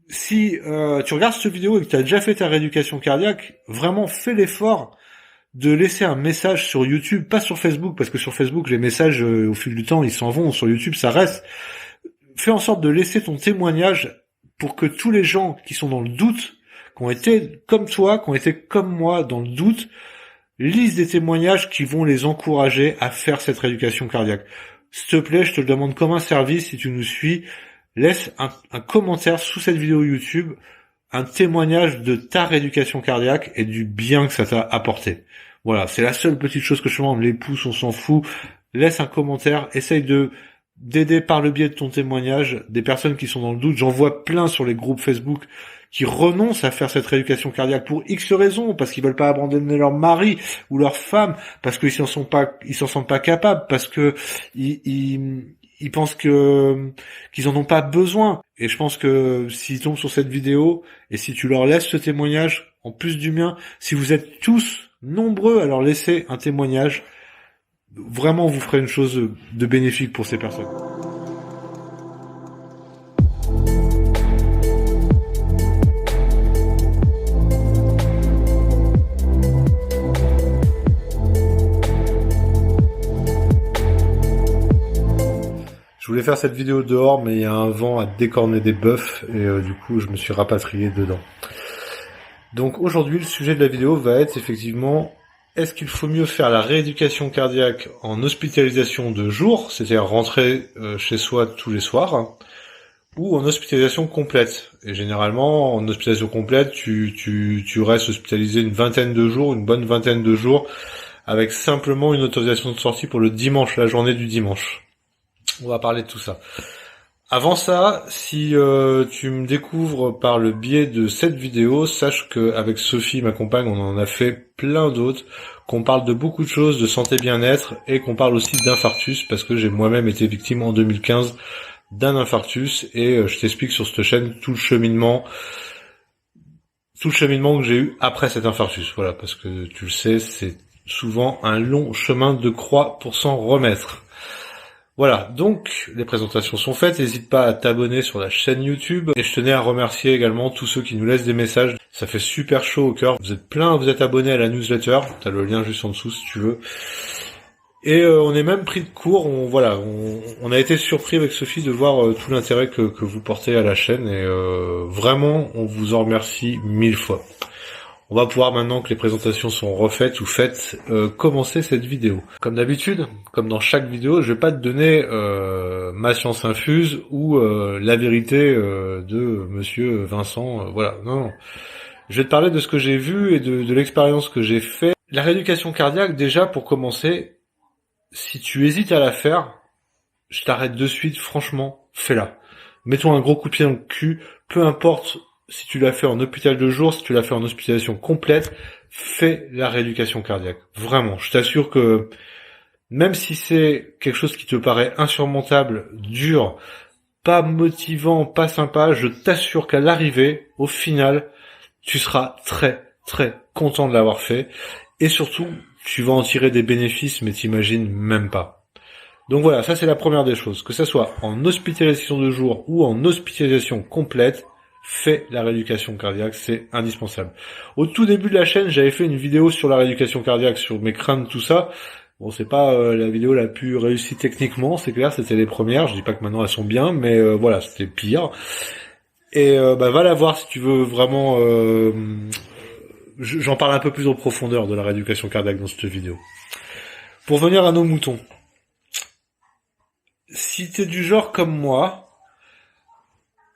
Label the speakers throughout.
Speaker 1: Si tu regardes cette vidéo et que tu as déjà fait ta rééducation cardiaque, vraiment fais l'effort de laisser un message sur YouTube, pas sur Facebook, parce que sur Facebook, les messages, au fil du temps, ils s'en vont. Sur YouTube, ça reste. Fais en sorte de laisser ton témoignage pour que tous les gens qui sont dans le doute, qui ont été comme toi, qui ont été comme moi dans le doute, lisent des témoignages qui vont les encourager à faire cette rééducation cardiaque. S'il te plaît, je te le demande comme un service, si tu nous suis, laisse un commentaire sous cette vidéo YouTube, un témoignage de ta rééducation cardiaque et du bien que ça t'a apporté. Voilà, c'est la seule petite chose que je demande. Les pouces, on s'en fout. Laisse un commentaire, essaye d'aider par le biais de ton témoignage des personnes qui sont dans le doute. J'en vois plein sur les groupes Facebook qui renoncent à faire cette rééducation cardiaque pour X raisons, parce qu'ils veulent pas abandonner leur mari ou leur femme, parce qu'ils s'en sentent pas capables, parce que ils pensent qu'ils en ont pas besoin. Et je pense que s'ils tombent sur cette vidéo et si tu leur laisses ce témoignage, en plus du mien, si vous êtes tous nombreux à leur laisser un témoignage, vraiment vous ferez une chose de bénéfique pour ces personnes. Je voulais faire cette vidéo dehors, mais il y a un vent à décorner des bœufs, et du coup je me suis rapatrié dedans. Donc aujourd'hui, le sujet de la vidéo va être effectivement, est-ce qu'il faut mieux faire la rééducation cardiaque en hospitalisation de jour, c'est-à-dire rentrer chez soi tous les soirs, hein, ou en hospitalisation complète. Et généralement, en hospitalisation complète, tu restes hospitalisé une vingtaine de jours, une bonne vingtaine de jours, avec simplement une autorisation de sortie pour le dimanche, la journée du dimanche. On va parler de tout ça. Avant ça, si tu me découvres par le biais de cette vidéo, sache qu'avec Sophie, ma compagne, on en a fait plein d'autres, qu'on parle de beaucoup de choses, de santé bien-être, et qu'on parle aussi d'infarctus, parce que j'ai moi-même été victime en 2015 d'un infarctus, et je t'explique sur cette chaîne tout le cheminement que j'ai eu après cet infarctus. Voilà, parce que tu le sais, c'est souvent un long chemin de croix pour s'en remettre. Voilà, donc les présentations sont faites, n'hésite pas à t'abonner sur la chaîne YouTube, et je tenais à remercier également tous ceux qui nous laissent des messages, ça fait super chaud au cœur, vous êtes plein, vous êtes abonnés à la newsletter, t'as le lien juste en dessous si tu veux, et on est même pris de court, on a été surpris avec Sophie de voir tout l'intérêt que vous portez à la chaîne, et vraiment on vous en remercie 1000 fois. On va pouvoir, maintenant que les présentations sont refaites ou faites, commencer cette vidéo. Comme d'habitude, comme dans chaque vidéo, je vais pas te donner ma science infuse ou la vérité de Monsieur Vincent. Voilà, non. Je vais te parler de ce que j'ai vu et de l'expérience que j'ai fait. La rééducation cardiaque, déjà, pour commencer, si tu hésites à la faire, je t'arrête de suite, franchement, fais-la. Mets-toi un gros coup de pied dans le cul, peu importe si tu l'as fait en hôpital de jour, si tu l'as fait en hospitalisation complète, fais la rééducation cardiaque. Vraiment, je t'assure que même si c'est quelque chose qui te paraît insurmontable, dur, pas motivant, pas sympa, je t'assure qu'à l'arrivée, au final, tu seras très, très content de l'avoir fait. Et surtout, tu vas en tirer des bénéfices, mais t'imagines même pas. Donc voilà, ça c'est la première des choses. Que ça soit en hospitalisation de jour ou en hospitalisation complète, fais la rééducation cardiaque, c'est indispensable. Au tout début de la chaîne, j'avais fait une vidéo sur la rééducation cardiaque, sur mes craintes, tout ça. Bon, c'est pas la vidéo la plus réussie techniquement, c'est clair, c'était les premières. Je dis pas que maintenant elles sont bien, mais voilà, c'était pire. Et va la voir si tu veux vraiment. J'en parle un peu plus en profondeur de la rééducation cardiaque dans cette vidéo. Pour venir à nos moutons. Si t'es du genre comme moi,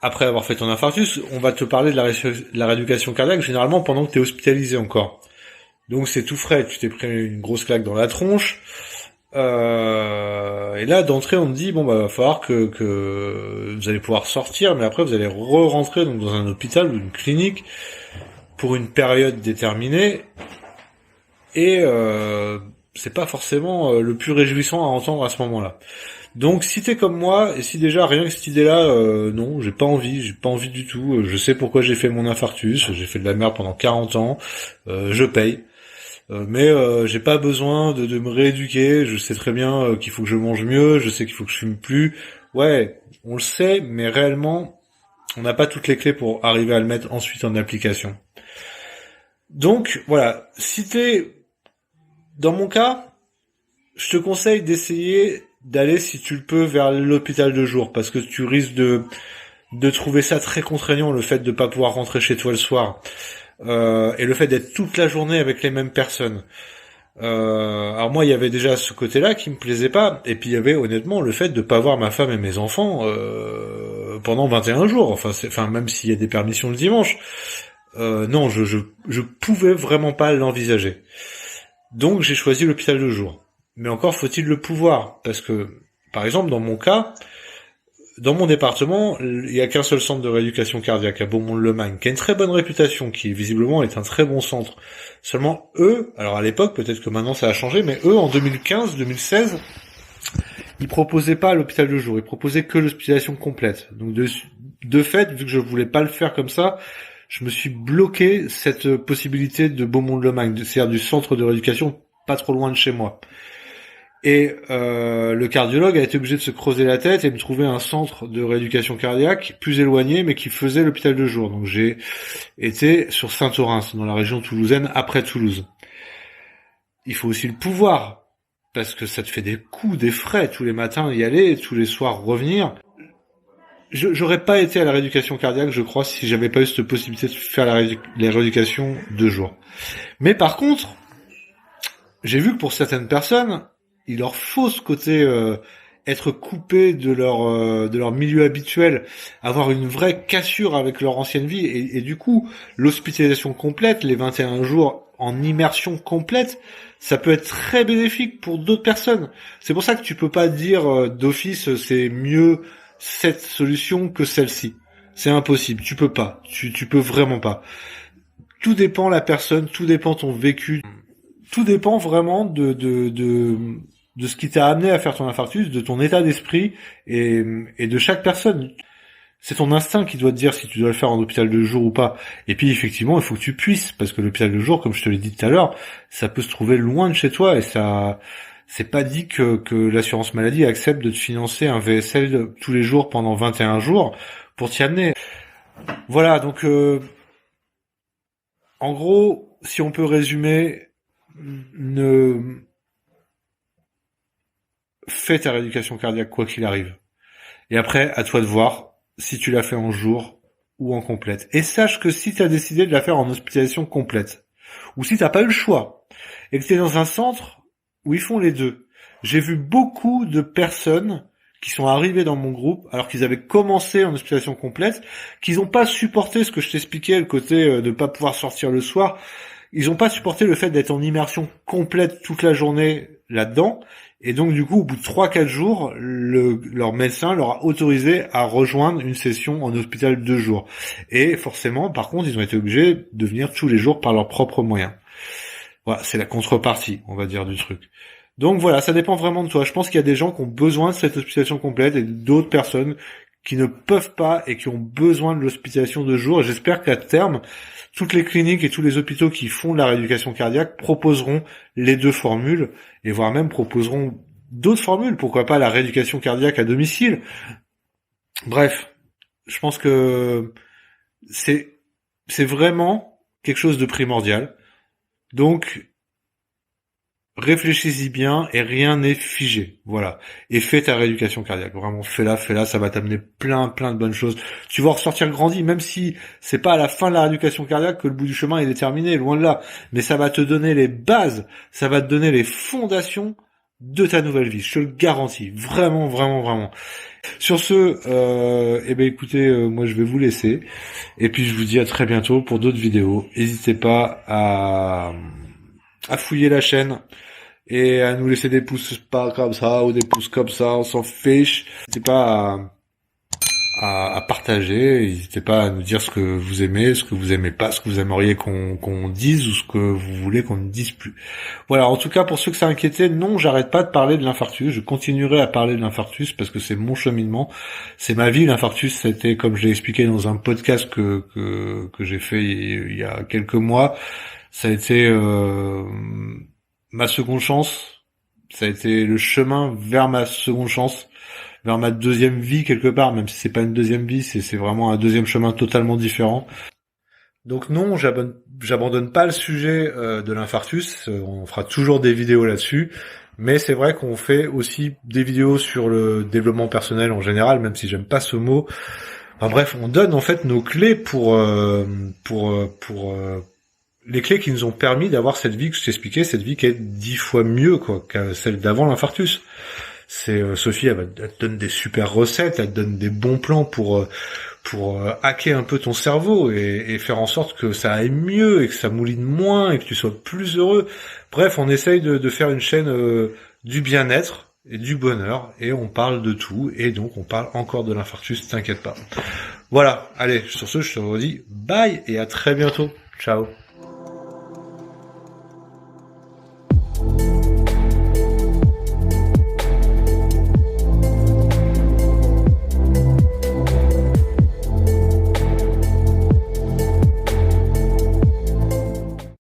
Speaker 1: après avoir fait ton infarctus, on va te parler de la rééducation cardiaque généralement pendant que t'es hospitalisé encore. Donc c'est tout frais, tu t'es pris une grosse claque dans la tronche. Et là d'entrée on te dit va falloir que vous allez pouvoir sortir, mais après vous allez re-rentrer donc dans un hôpital ou une clinique pour une période déterminée. Et c'est pas forcément le plus réjouissant à entendre à ce moment-là. Donc si t'es comme moi, et si déjà rien que cette idée-là, non, j'ai pas envie du tout, je sais pourquoi j'ai fait mon infarctus, j'ai fait de la merde pendant 40 ans, je paye, mais j'ai pas besoin de me rééduquer, je sais très bien qu'il faut que je mange mieux, je sais qu'il faut que je fume plus, ouais, on le sait, mais réellement, On n'a pas toutes les clés pour arriver à le mettre ensuite en application. Donc, voilà. Dans mon cas, je te conseille d'essayer d'aller, si tu le peux, vers l'hôpital de jour, parce que tu risques de trouver ça très contraignant, le fait de pas pouvoir rentrer chez toi le soir, et le fait d'être toute la journée avec les mêmes personnes. Alors moi, il y avait déjà ce côté-là qui me plaisait pas, et puis il y avait honnêtement le fait de pas voir ma femme et mes enfants pendant 21 jours. Enfin, même s'il y a des permissions le dimanche, non, je pouvais vraiment pas l'envisager. Donc j'ai choisi l'hôpital de jour. Mais encore faut-il le pouvoir, parce que, par exemple, dans mon cas, dans mon département, il y a qu'un seul centre de rééducation cardiaque à Beaumont-le-Magne, qui a une très bonne réputation, qui visiblement est un très bon centre. Seulement eux, alors à l'époque, peut-être que maintenant ça a changé, mais eux, en 2015-2016, ils proposaient pas l'hôpital de jour, ils proposaient que l'hospitalisation complète. Donc de fait, vu que je voulais pas le faire comme ça, je me suis bloqué cette possibilité de Beaumont-le-Magne, c'est-à-dire du centre de rééducation pas trop loin de chez moi. Et le cardiologue a été obligé de se creuser la tête et de me trouver un centre de rééducation cardiaque plus éloigné, mais qui faisait l'hôpital de jour. Donc j'ai été sur Saint-Orens, dans la région toulousaine, après Toulouse. Il faut aussi le pouvoir, parce que ça te fait des coûts, des frais, tous les matins y aller, tous les soirs revenir. J'aurais pas été à la rééducation cardiaque, je crois, si j'avais pas eu cette possibilité de faire la rééducation 2 jours. Mais par contre, j'ai vu que pour certaines personnes, il leur faut ce côté être coupé de leur milieu habituel, avoir une vraie cassure avec leur ancienne vie, et du coup, l'hospitalisation complète, les 21 jours en immersion complète, ça peut être très bénéfique pour d'autres personnes. C'est pour ça que tu peux pas dire d'office c'est mieux cette solution que celle-ci. C'est impossible, tu peux pas, tu peux vraiment pas. Tout dépend la personne, tout dépend ton vécu, tout dépend vraiment de ce qui t'a amené à faire ton infarctus, de ton état d'esprit et de chaque personne. C'est ton instinct qui doit te dire si tu dois le faire en hôpital de jour ou pas. Et puis effectivement, il faut que tu puisses, parce que l'hôpital de jour, comme je te l'ai dit tout à l'heure, ça peut se trouver loin de chez toi, et ça, c'est pas dit que l'assurance maladie accepte de te financer un VSL tous les jours pendant 21 jours pour t'y amener. Voilà, donc en gros, si on peut résumer, fais ta rééducation cardiaque quoi qu'il arrive. Et après, à toi de voir si tu l'as fait en jour ou en complète. Et sache que si tu as décidé de la faire en hospitalisation complète, ou si t'as pas eu le choix, et que tu es dans un centre où ils font les deux. J'ai vu beaucoup de personnes qui sont arrivées dans mon groupe, alors qu'ils avaient commencé en hospitalisation complète, qu'ils n'ont pas supporté ce que je t'expliquais, le côté de pas pouvoir sortir le soir. Ils n'ont pas supporté le fait d'être en immersion complète toute la journée là-dedans. Et donc, du coup, au bout de 3-4 jours, leur médecin leur a autorisé à rejoindre une session en hôpital 2 jours. Et forcément, par contre, ils ont été obligés de venir tous les jours par leurs propres moyens. Voilà, c'est la contrepartie, on va dire, du truc. Donc voilà, ça dépend vraiment de toi. Je pense qu'il y a des gens qui ont besoin de cette hospitalisation complète et d'autres personnes qui ne peuvent pas et qui ont besoin de l'hospitalisation de jour. Et j'espère qu'à terme, toutes les cliniques et tous les hôpitaux qui font de la rééducation cardiaque proposeront les deux formules, et voire même proposeront d'autres formules. Pourquoi pas la rééducation cardiaque à domicile? Bref, je pense que c'est vraiment quelque chose de primordial. Donc, réfléchis-y bien, et rien n'est figé. Voilà. Et fais ta rééducation cardiaque. Vraiment, fais-la, ça va t'amener plein de bonnes choses. Tu vas en ressortir grandi, même si c'est pas à la fin de la rééducation cardiaque que le bout du chemin est déterminé, loin de là. Mais ça va te donner les bases, ça va te donner les fondations de ta nouvelle vie. Je te le garantis. Vraiment. Sur ce, écoutez, moi je vais vous laisser. Et puis je vous dis à très bientôt pour d'autres vidéos. N'hésitez pas à fouiller la chaîne et à nous laisser des pouces pas comme ça ou des pouces comme ça, on s'en fiche. N'hésitez pas à partager, n'hésitez pas à nous dire ce que vous aimez, ce que vous aimez pas, ce que vous aimeriez qu'on dise ou ce que vous voulez qu'on ne dise plus. Voilà, en tout cas pour ceux que ça inquiétait, non, j'arrête pas de parler de l'infarctus, je continuerai à parler de l'infarctus parce que c'est mon cheminement, c'est ma vie. L'infarctus, c'était, comme je l'ai expliqué dans un podcast que j'ai fait il y a quelques mois, ça a été ma seconde chance, ça a été le chemin vers ma seconde chance. vers ma deuxième vie quelque part, même si c'est pas une deuxième vie, c'est vraiment un deuxième chemin totalement différent. Donc non, j'abandonne pas le sujet de l'infarctus, on fera toujours des vidéos là-dessus, mais c'est vrai qu'on fait aussi des vidéos sur le développement personnel en général, même si j'aime pas ce mot. Enfin bref, on donne en fait nos clés pour les clés qui nous ont permis d'avoir cette vie que je t'expliquais, cette vie qui est 10 fois mieux quoi que celle d'avant l'infarctus. C'est Sophie, elle te donne des super recettes, elle te donne des bons plans pour hacker un peu ton cerveau et faire en sorte que ça aille mieux et que ça mouline moins et que tu sois plus heureux. Bref, on essaye de faire une chaîne du bien-être et du bonheur et on parle de tout et donc on parle encore de l'infarctus, t'inquiète pas. Voilà, allez, sur ce, je te redis bye et à très bientôt. Ciao.